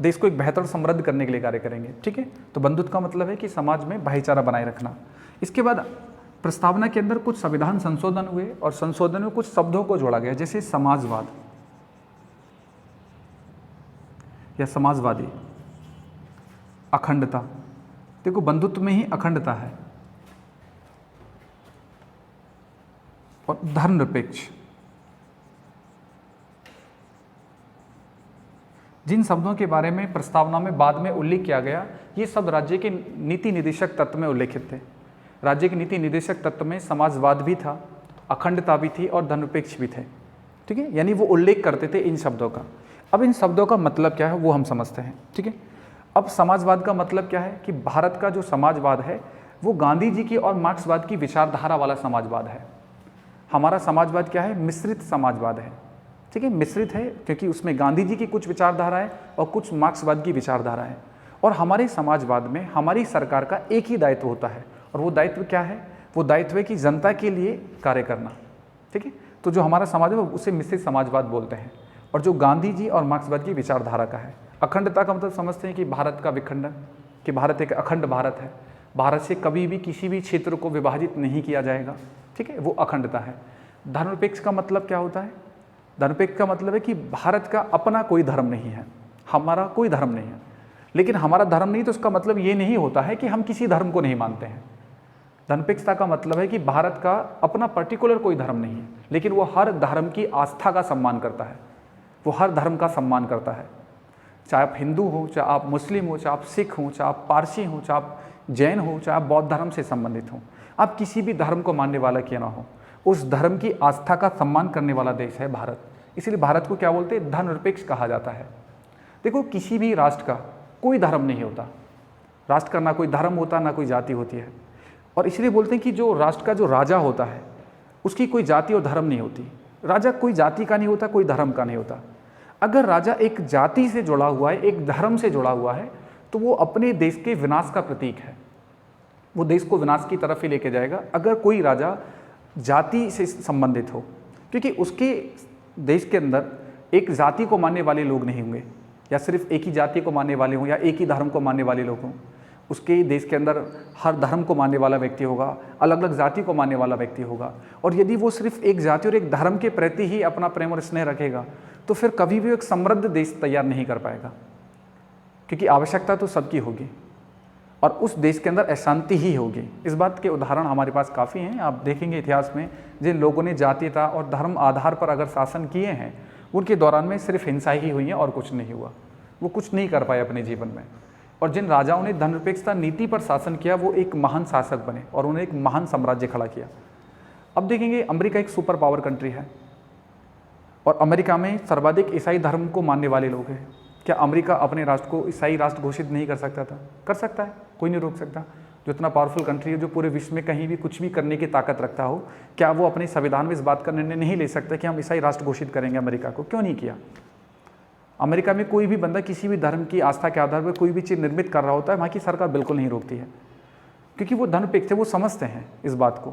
देश को एक बेहतर समृद्ध करने के लिए कार्य करेंगे, ठीक है। तो बंधुत्व का मतलब है कि समाज में भाईचारा बनाए रखना। इसके बाद प्रस्तावना के अंदर कुछ संविधान संशोधन हुए और संशोधन में कुछ शब्दों को जोड़ा गया, जैसे समाजवाद या समाजवादी, अखंडता। देखो बंधुत्व में ही अखंडता है, और धर्मनिरपेक्ष। जिन शब्दों के बारे में प्रस्तावना में बाद में उल्लेख किया गया, ये सब राज्य के नीति निर्देशक तत्व में उल्लेखित थे। राज्य के नीति निर्देशक तत्व में समाजवाद भी था, अखंडता भी थी और धर्मनिरपेक्ष भी थे, ठीक है। यानी वो उल्लेख करते थे इन शब्दों का। अब इन शब्दों का मतलब क्या है वो हम समझते हैं, ठीक है। अब समाजवाद का मतलब क्या है कि भारत का जो समाजवाद है वो गांधी जी की और मार्क्सवाद की विचारधारा वाला समाजवाद है। हमारा समाजवाद क्या है? मिश्रित समाजवाद है, ठीक है। मिश्रित है क्योंकि उसमें गांधी जी की कुछ विचारधारा है और कुछ मार्क्सवाद की विचारधारा है। और हमारे समाजवाद में हमारी सरकार का एक ही दायित्व होता है, और वो दायित्व क्या है? वो दायित्व है कि जनता के लिए कार्य करना, ठीक है। तो जो हमारा समाज है उसे मिश्रित समाजवाद बोलते हैं, और जो गांधी जी और मार्क्सवाद की विचारधारा का है। अखंडता का मतलब समझते हैं कि भारत का विखंडन, कि भारत एक अखंड भारत है, भारत से कभी भी किसी भी क्षेत्र को विभाजित नहीं किया जाएगा, ठीक है, वो अखंडता है। धर्मनिरपेक्ष का मतलब क्या होता है? धर्मनिरपेक्ष का मतलब है कि भारत का अपना कोई धर्म नहीं है, हमारा कोई धर्म नहीं है। लेकिन हमारा धर्म नहीं तो उसका मतलब ये नहीं होता है कि हम किसी धर्म को नहीं मानते हैं। धर्मनिरपेक्षता का मतलब है कि भारत का अपना पर्टिकुलर कोई धर्म नहीं है, लेकिन वो हर धर्म की आस्था का सम्मान करता है, वो हर धर्म का सम्मान करता है। चाहे आप हिंदू हो, चाहे आप मुस्लिम हो, चाहे आप सिख हो, चाहे आप पारसी हो, चाहे आप जैन हो, चाहे आप बौद्ध धर्म से संबंधित हो, आप किसी भी धर्म को मानने वाला क्यों ना हो, उस धर्म की आस्था का सम्मान करने वाला देश है भारत। इसलिए भारत को क्या बोलते हैं? धर्मनिरपेक्ष कहा जाता है। देखो किसी भी राष्ट्र का कोई धर्म नहीं होता, राष्ट्र का ना कोई धर्म होता ना कोई जाति होती है। और इसलिए बोलते हैं कि जो राष्ट्र का जो राजा होता है उसकी कोई जाति और धर्म नहीं होती। राजा कोई जाति का नहीं होता, कोई धर्म का नहीं होता। अगर राजा एक जाति से जुड़ा हुआ है, एक धर्म से जुड़ा हुआ है, तो वो अपने देश के विनाश का प्रतीक है। वो देश को विनाश की तरफ ही लेके जाएगा अगर कोई राजा जाति से संबंधित हो, क्योंकि उसके देश के अंदर एक जाति को मानने वाले लोग नहीं होंगे या सिर्फ एक ही जाति को मानने वाले हों या एक ही धर्म को मानने वाले लोग हों। उसके देश के अंदर हर धर्म को मानने वाला व्यक्ति होगा, अलग अलग जाति को मानने वाला व्यक्ति होगा। और यदि वो सिर्फ एक जाति और एक धर्म के प्रति ही अपना प्रेम और स्नेह रखेगा तो फिर कभी भी एक समृद्ध देश तैयार नहीं कर पाएगा, क्योंकि आवश्यकता तो सबकी होगी और उस देश के अंदर अशांति ही होगी। इस बात के उदाहरण हमारे पास काफ़ी हैं। आप देखेंगे इतिहास में जिन लोगों ने जातीयता और धर्म आधार पर अगर शासन किए हैं उनके दौरान में सिर्फ हिंसा ही हुई है और कुछ नहीं हुआ, वो कुछ नहीं कर पाए अपने जीवन में। और जिन राजाओं ने धर्मनिरपेक्षता नीति पर शासन किया वो एक महान शासक बने और उन्हें एक महान साम्राज्य खड़ा किया। अब देखेंगे अमेरिका एक सुपर पावर कंट्री है और अमेरिका में सर्वाधिक ईसाई धर्म को मानने वाले लोग हैं। क्या अमेरिका अपने राष्ट्र को ईसाई राष्ट्र घोषित नहीं कर सकता था? कर सकता है, कोई नहीं रोक सकता। जो इतना पावरफुल कंट्री है, जो पूरे विश्व में कहीं भी कुछ भी करने की ताकत रखता हो, क्या वो अपने संविधान में इस बात का निर्णय नहीं ले सकता कि हम ईसाई राष्ट्र घोषित करेंगे अमेरिका को? क्यों नहीं किया? अमेरिका में कोई भी बंदा किसी भी धर्म की आस्था के आधार पर कोई भी चीज़ निर्मित कर रहा होता है, वहाँ की सरकार बिल्कुल नहीं रोकती है, क्योंकि वो धर्मनिरपेक्ष है। वो समझते हैं इस बात को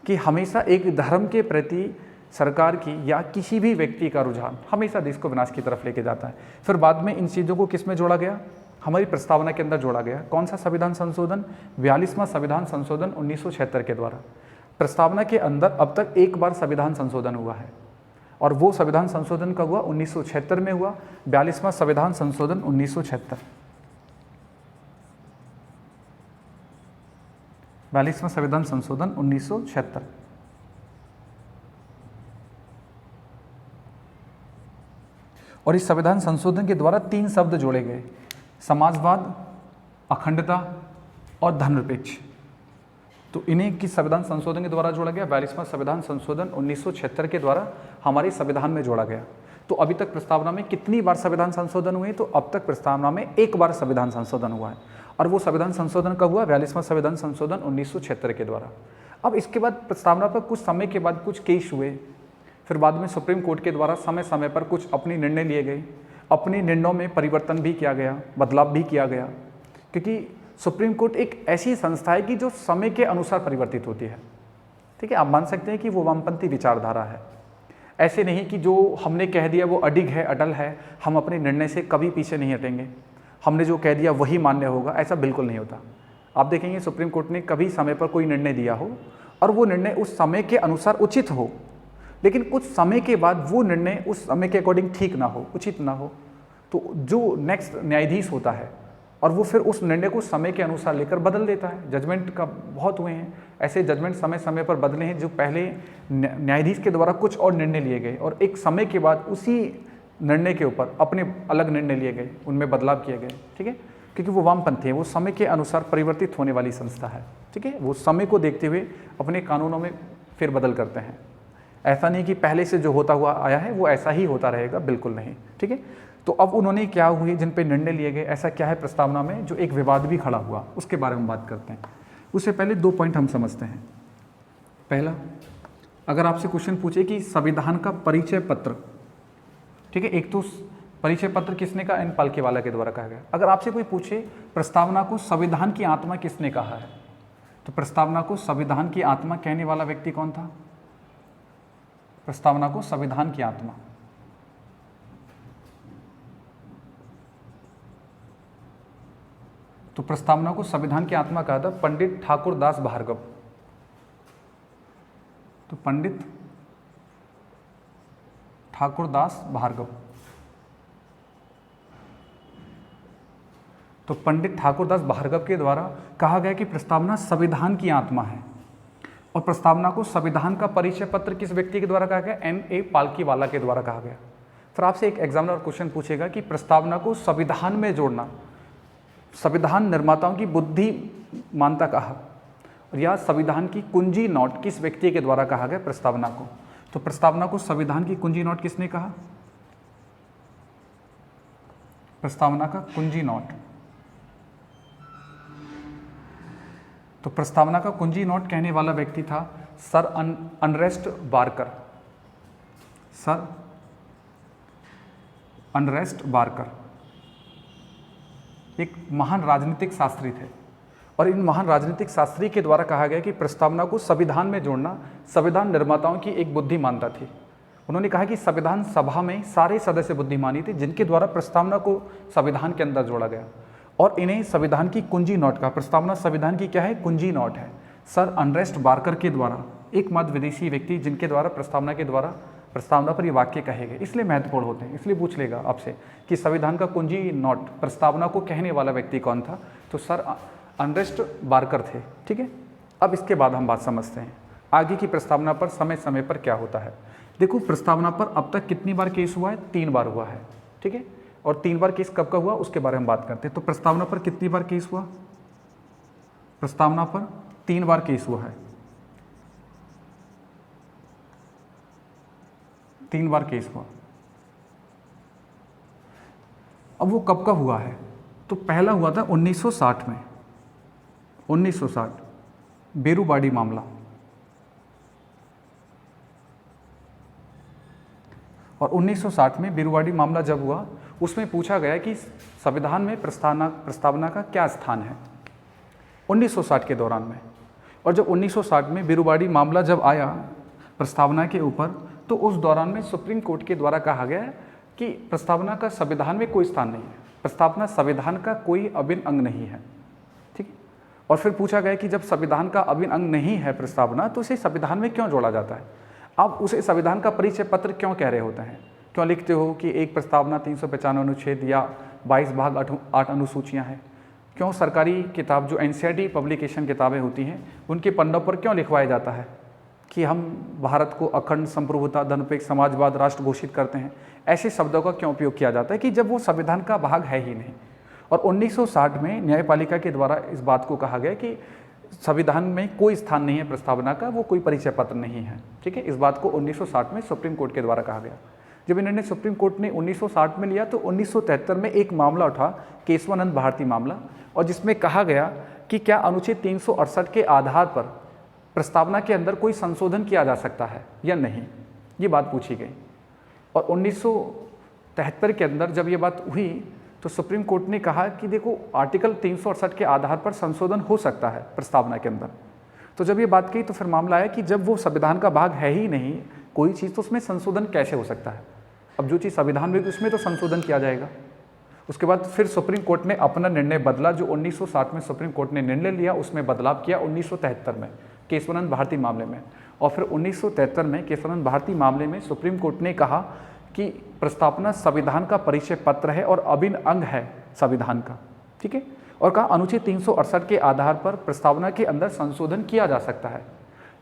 कि हमेशा एक धर्म के प्रति सरकार की या किसी भी व्यक्ति का रुझान हमेशा देश को विनाश की तरफ लेके जाता है। फिर बाद में इन चीज़ों को किस में जोड़ा गया? हमारी प्रस्तावना के अंदर जोड़ा गया। कौन सा संविधान संशोधन? 42वां संविधान संशोधन 1976 के द्वारा। प्रस्तावना के अंदर अब तक एक बार संविधान संशोधन हुआ है और वो संविधान संशोधन कब हुआ? 1976 में हुआ। 42वां संविधान संशोधन 1976। 42वां संविधान संशोधन 1976। और इस संविधान संशोधन के द्वारा 3 शब्द जोड़े गए: समाजवाद, अखंडता और धर्मनिरपेक्ष। तो इन्हें किस संविधान संशोधन के द्वारा जोड़ा गया? 42वां संविधान संशोधन 1976 के द्वारा हमारे संविधान में जोड़ा गया। तो अभी तक प्रस्तावना में कितनी बार संविधान संशोधन हुए? तो अब तक प्रस्तावना में एक बार संविधान संशोधन हुआ है और वो संविधान संशोधन कब हुआ? 42वां संविधान संशोधन 1976 के द्वारा। अब इसके बाद प्रस्तावना पर कुछ समय के बाद कुछ केस हुए, फिर बाद में सुप्रीम कोर्ट के द्वारा समय समय पर कुछ अपने निर्णय लिए गए, अपने निर्णयों में परिवर्तन भी किया गया, बदलाव भी किया गया, क्योंकि सुप्रीम कोर्ट एक ऐसी संस्था है कि जो समय के अनुसार परिवर्तित होती है। ठीक है, आप मान सकते हैं कि वो वामपंथी विचारधारा है। ऐसे नहीं कि जो हमने कह दिया वो अडिग है, अटल है, हम अपने निर्णय से कभी पीछे नहीं हटेंगे, हमने जो कह दिया वही मान्य होगा, ऐसा बिल्कुल नहीं होता। आप देखेंगे सुप्रीम कोर्ट ने कभी समय पर कोई निर्णय दिया हो और वो निर्णय उस समय के अनुसार उचित हो, लेकिन कुछ समय के बाद वो निर्णय उस समय के अकॉर्डिंग ठीक ना हो, उचित ना हो, तो जो नेक्स्ट न्यायाधीश होता है और वो फिर उस निर्णय को समय के अनुसार लेकर बदल देता है। जजमेंट का बहुत हुए हैं ऐसे, जजमेंट समय समय पर बदले हैं, जो पहले न्यायाधीश के द्वारा कुछ और निर्णय लिए गए और एक समय के बाद उसी निर्णय के ऊपर अपने अलग निर्णय लिए गए, उनमें बदलाव किए गए। ठीक है, क्योंकि वो वामपंथी है, वो समय के अनुसार परिवर्तित होने वाली संस्था है। ठीक है, वो समय को देखते हुए अपने कानूनों में फेरबदल करते हैं। ऐसा नहीं कि पहले से जो होता हुआ आया है वो ऐसा ही होता रहेगा, बिल्कुल नहीं। ठीक है, तो अब उन्होंने क्या हुई, जिन पे निर्णय लिए गए, ऐसा क्या है प्रस्तावना में जो एक विवाद भी खड़ा हुआ, उसके बारे में बात करते हैं। उससे पहले 2 पॉइंट हम समझते हैं। पहला, अगर आपसे क्वेश्चन पूछे कि संविधान का परिचय पत्र, ठीक है, एक तो परिचय पत्र किसने कहा? एन पालकीवाला के द्वारा कहा गया। अगर आपसे कोई पूछे प्रस्तावना को संविधान की आत्मा किसने कहा है, तो प्रस्तावना को संविधान की आत्मा कहने वाला व्यक्ति कौन था? प्रस्तावना को संविधान की आत्मा, तो प्रस्तावना को संविधान की आत्मा कहा था पंडित ठाकुर दास भार्गव। तो पंडित ठाकुर दास भार्गव, तो पंडित ठाकुर दास भार्गव के द्वारा कहा गया कि प्रस्तावना संविधान की आत्मा है। और प्रस्तावना को संविधान का परिचय पत्र किस व्यक्ति के द्वारा कहा गया? N.A. पालकीवाला के द्वारा कहा गया। फिर आपसे एक एग्जामिनर क्वेश्चन पूछेगा कि प्रस्तावना को संविधान में जोड़ना संविधान निर्माताओं की बुद्धिमानता कहा, और या संविधान की कुंजी नोट किस व्यक्ति के द्वारा कहा गया प्रस्तावना को? तो प्रस्तावना को संविधान की कुंजी नोट किसने कहा? प्रस्तावना का कुंजी नोट, तो प्रस्तावना का कुंजी नोट कहने वाला व्यक्ति था sir Ernest Barker. Sir Ernest Barker एक महान राजनीतिक शास्त्री थे और इन महान राजनीतिक शास्त्री के द्वारा कहा गया कि प्रस्तावना को संविधान में जोड़ना संविधान निर्माताओं की एक बुद्धिमानता थी। उन्होंने कहा कि संविधान सभा में सारे सदस्य बुद्धिमानी थे जिनके द्वारा प्रस्तावना को संविधान के अंदर जोड़ा गया, और इन्हें संविधान की कुंजी नोट का, प्रस्तावना संविधान की क्या है, कुंजी नोट है। सर अर्नेस्ट बार्कर के द्वारा, एकमात्र विदेशी व्यक्ति जिनके द्वारा प्रस्तावना पर ये वाक्य कहे गए, इसलिए महत्वपूर्ण होते हैं। इसलिए पूछ लेगा आपसे कि संविधान का कुंजी नोट प्रस्तावना को कहने वाला व्यक्ति कौन था, तो सर अर्नेस्ट बार्कर थे। ठीक है, अब इसके बाद हम बात समझते हैं आगे की प्रस्तावना पर समय समय पर क्या होता है। देखो, प्रस्तावना पर अब तक कितनी बार केस हुआ है, 3 बार हुआ है। ठीक है, और 3 बार केस कब का हुआ उसके बारे में बात करते हैं। तो प्रस्तावना पर कितनी बार केस हुआ, प्रस्तावना पर 3 बार केस हुआ है, 3 बार केस हुआ। अब वो कब का हुआ है, तो पहला हुआ था 1960 में, 1960 बेरुबाडी मामला, और 1960 में बेरुबाडी मामला जब हुआ उसमें पूछा गया कि संविधान में प्रस्तावना का क्या स्थान है 1960 के दौरान में। और जब 1960 में बेरुबाडी मामला जब आया प्रस्तावना के ऊपर, तो उस दौरान में सुप्रीम कोर्ट के द्वारा कहा गया कि प्रस्तावना का संविधान में कोई स्थान नहीं है, प्रस्तावना संविधान का कोई अभिन्न अंग नहीं है। ठीक है, और फिर पूछा गया कि जब संविधान का अभिन्न अंग नहीं है प्रस्तावना, तो इसे संविधान में क्यों जोड़ा जाता है, आप उसे संविधान का परिचय पत्र क्यों कह रहे होते हैं, क्यों लिखते हो कि एक प्रस्तावना 395 अनुच्छेद या 22 भाग 8 अनुसूचियाँ हैं, क्यों सरकारी किताब जो एनसीईआरटी पब्लिकेशन किताबें होती हैं उनके पन्नों पर क्यों लिखवाया जाता है कि हम भारत को अखंड, संप्रभुता, धर्मनिरपेक्ष, समाजवाद राष्ट्र घोषित करते हैं, ऐसे शब्दों का क्यों उपयोग किया जाता है कि जब वो संविधान का भाग है ही नहीं। और 1960 में न्यायपालिका के द्वारा इस बात को कहा गया कि संविधान में कोई स्थान नहीं है प्रस्तावना का, वो कोई परिचय पत्र नहीं है। ठीक है, इस बात को 1960 में सुप्रीम कोर्ट के द्वारा कहा गया। जब ये निर्णय सुप्रीम कोर्ट ने 1960 में लिया तो 1973 में एक मामला उठा, केशवानंद भारती मामला, और जिसमें कहा गया कि क्या अनुच्छेद 368 के आधार पर प्रस्तावना के अंदर कोई संशोधन किया जा सकता है या नहीं, ये बात पूछी गई। और 1973 के अंदर जब ये बात हुई तो सुप्रीम कोर्ट ने कहा कि देखो, आर्टिकल 368 के आधार पर संशोधन हो सकता है प्रस्तावना के अंदर। तो जब ये बात की तो फिर मामला आया कि जब वो संविधान का भाग है ही नहीं कोई चीज़, तो उसमें संशोधन कैसे हो सकता है। अब जो चीज़ संविधान में उसमें तो संशोधन किया जाएगा। उसके बाद फिर सुप्रीम कोर्ट ने अपना निर्णय बदला, जो 1960 में सुप्रीम कोर्ट ने निर्णय लिया उसमें बदलाव किया 1973 में केशवानंद भारती मामले में। और फिर 1973 में केशवानंद भारती मामले में सुप्रीम कोर्ट ने कहा कि प्रस्तावना संविधान का परिचय पत्र है और अभिन्न अंग है संविधान का। ठीक है, और कहा अनुच्छेद 368 के आधार पर प्रस्तावना के अंदर संशोधन किया जा सकता है,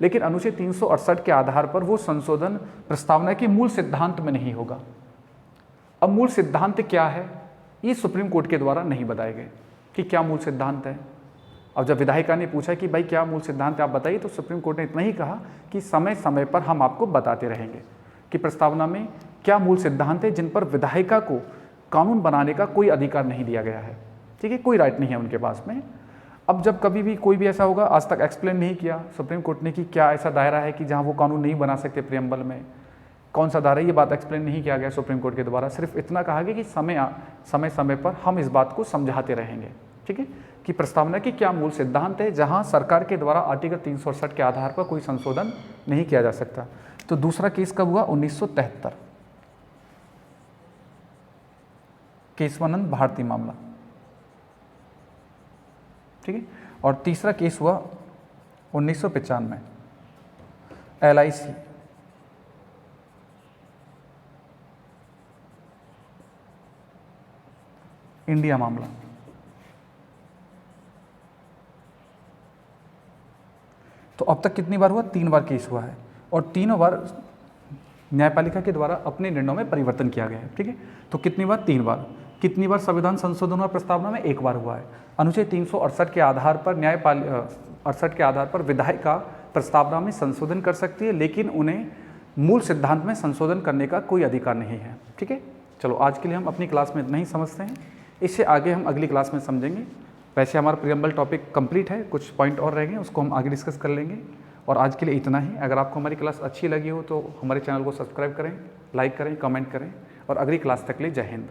लेकिन अनुच्छेद 368 के आधार पर वो संशोधन प्रस्तावना के मूल सिद्धांत में नहीं होगा। अब मूल सिद्धांत क्या है, ये सुप्रीम कोर्ट के द्वारा नहीं बताए गए कि क्या मूल सिद्धांत है। अब जब विधायिका ने पूछा कि भाई क्या मूल सिद्धांत है आप बताइए, तो सुप्रीम कोर्ट ने इतना ही कहा कि समय समय पर हम आपको बताते रहेंगे कि प्रस्तावना में क्या मूल सिद्धांत है जिन पर विधायिका को कानून बनाने का कोई अधिकार नहीं दिया गया है। ठीक है, कोई राइट नहीं है उनके पास में। अब जब कभी भी कोई भी ऐसा होगा, आज तक एक्सप्लेन नहीं किया सुप्रीम कोर्ट ने कि क्या ऐसा दायरा है कि जहां वो कानून नहीं बना सकते, प्रियम्बल में कौन सा दायरा है, ये बात एक्सप्लेन नहीं किया गया सुप्रीम कोर्ट के द्वारा। सिर्फ इतना कहा गया कि समय समय पर हम इस बात को समझाते रहेंगे। ठीक है, कि प्रस्तावना की क्या मूल सिद्धांत है जहां सरकार के द्वारा आर्टिकल 368 के आधार पर कोई संशोधन नहीं किया जा सकता। तो दूसरा केस कब हुआ, 1973 केशवानंद भारती मामला। ठीक है, और तीसरा केस हुआ 1995 LIC इंडिया मामला। तो अब तक कितनी बार हुआ, 3 बार केस हुआ है, और तीनों बार न्यायपालिका के द्वारा अपने निर्णयों में परिवर्तन किया गया है। ठीक है, तो कितनी बार, 3 बार। कितनी बार संविधान संशोधन हुआ प्रस्तावना में, 1 बार हुआ है। अनुच्छेद 368 के आधार पर 68 के आधार पर विधायिका प्रस्तावना में संशोधन कर सकती है, लेकिन उन्हें मूल सिद्धांत में संशोधन करने का कोई अधिकार नहीं है। ठीक है, चलो आज के लिए हम अपनी क्लास में इतना ही समझते हैं, इससे आगे हम अगली क्लास में समझेंगे। वैसे हमारा प्रियम्बल टॉपिक कंप्लीट है, कुछ पॉइंट और रह गए, उसको हम आगे डिस्कस कर लेंगे। और आज के लिए इतना ही। अगर आपको हमारी क्लास अच्छी लगी हो तो हमारे चैनल को सब्सक्राइब करें, लाइक करें, कमेंट करें, और अगली क्लास तक के लिए जय हिंद।